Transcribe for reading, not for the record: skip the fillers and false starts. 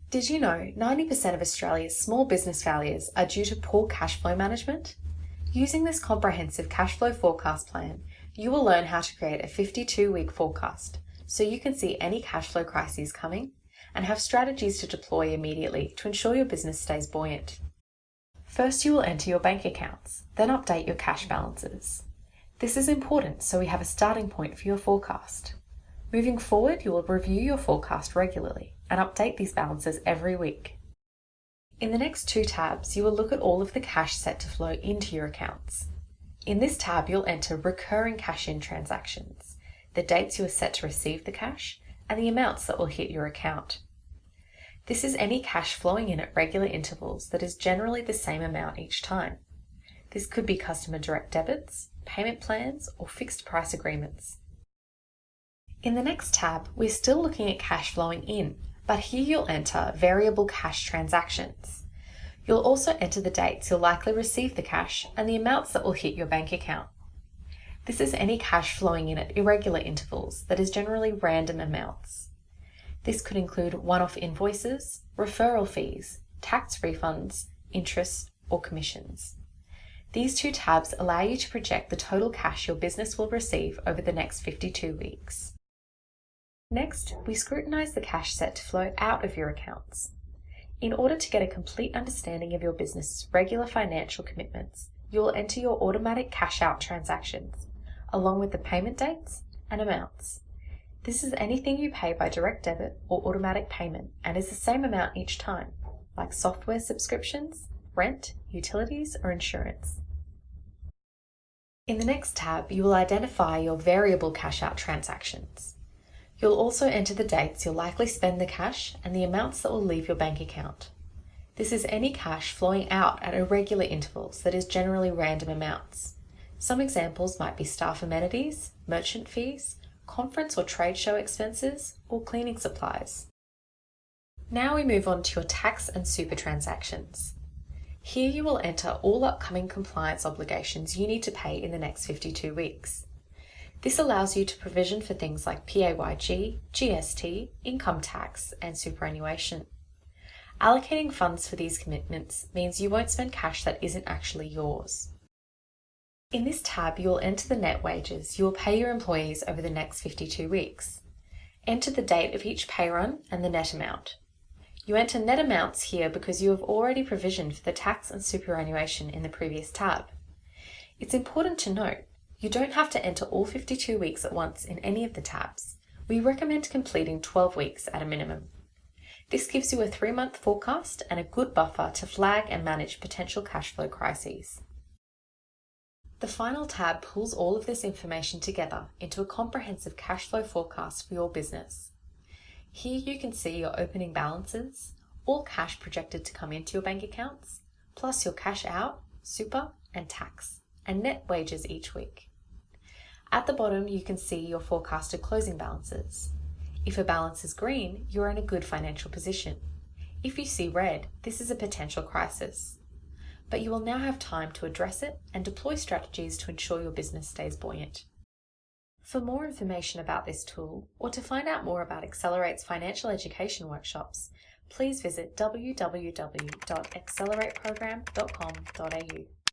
Did you know 90% of Australia's small business failures are due to poor cash flow management? Using this comprehensive cash flow forecast plan, you will learn how to create a 52-week forecast so you can see any cash flow crises coming and have strategies to deploy immediately to ensure your business stays buoyant. First, you will enter your bank accounts, then update your cash balances. This is important so we have a starting point for your forecast. Moving forward, you will review your forecast regularly and update these balances every week. In the next two tabs, you will look at all of the cash set to flow into your accounts. In this tab, you'll enter recurring cash-in transactions, the dates you are set to receive the cash, and the amounts that will hit your account. This is any cash flowing in at regular intervals that is generally the same amount each time. This could be customer direct debits, payment plans, or fixed price agreements. In the next tab, we're still looking at cash flowing in, but here you'll enter variable cash transactions. You'll also enter the dates you'll likely receive the cash and the amounts that will hit your bank account. This is any cash flowing in at irregular intervals that is generally random amounts. This could include one-off invoices, referral fees, tax refunds, interest, or commissions. These two tabs allow you to project the total cash your business will receive over the next 52 weeks. Next, we scrutinise the cash set to flow out of your accounts. In order to get a complete understanding of your business's regular financial commitments, you will enter your automatic cash out transactions, along with the payment dates and amounts. This is anything you pay by direct debit or automatic payment and is the same amount each time, like software subscriptions, rent, utilities, or insurance. In the next tab, you will identify your variable cash out transactions. You'll also enter the dates you'll likely spend the cash and the amounts that will leave your bank account. This is any cash flowing out at irregular intervals that is generally random amounts. Some examples might be staff amenities, merchant fees, conference or trade show expenses, or cleaning supplies. Now we move on to your tax and super transactions. Here you will enter all upcoming compliance obligations you need to pay in the next 52 weeks. This allows you to provision for things like PAYG, GST, income tax, and superannuation. Allocating funds for these commitments means you won't spend cash that isn't actually yours. In this tab, you will enter the net wages you will pay your employees over the next 52 weeks. Enter the date of each pay run and the net amount. You enter net amounts here because you have already provisioned for the tax and superannuation in the previous tab. It's important to note, you don't have to enter all 52 weeks at once in any of the tabs. We recommend completing 12 weeks at a minimum. This gives you a 3-month forecast and a good buffer to flag and manage potential cash flow crises. The final tab pulls all of this information together into a comprehensive cash flow forecast for your business. Here you can see your opening balances, all cash projected to come into your bank accounts, plus your cash out, super, and tax, and net wages each week. At the bottom, you can see your forecasted closing balances. If a balance is green, you're in a good financial position. If you see red, this is a potential crisis. But you will now have time to address it and deploy strategies to ensure your business stays buoyant. For more information about this tool, or to find out more about Acceler8's financial education workshops, please visit www.accelerate-program.com.au.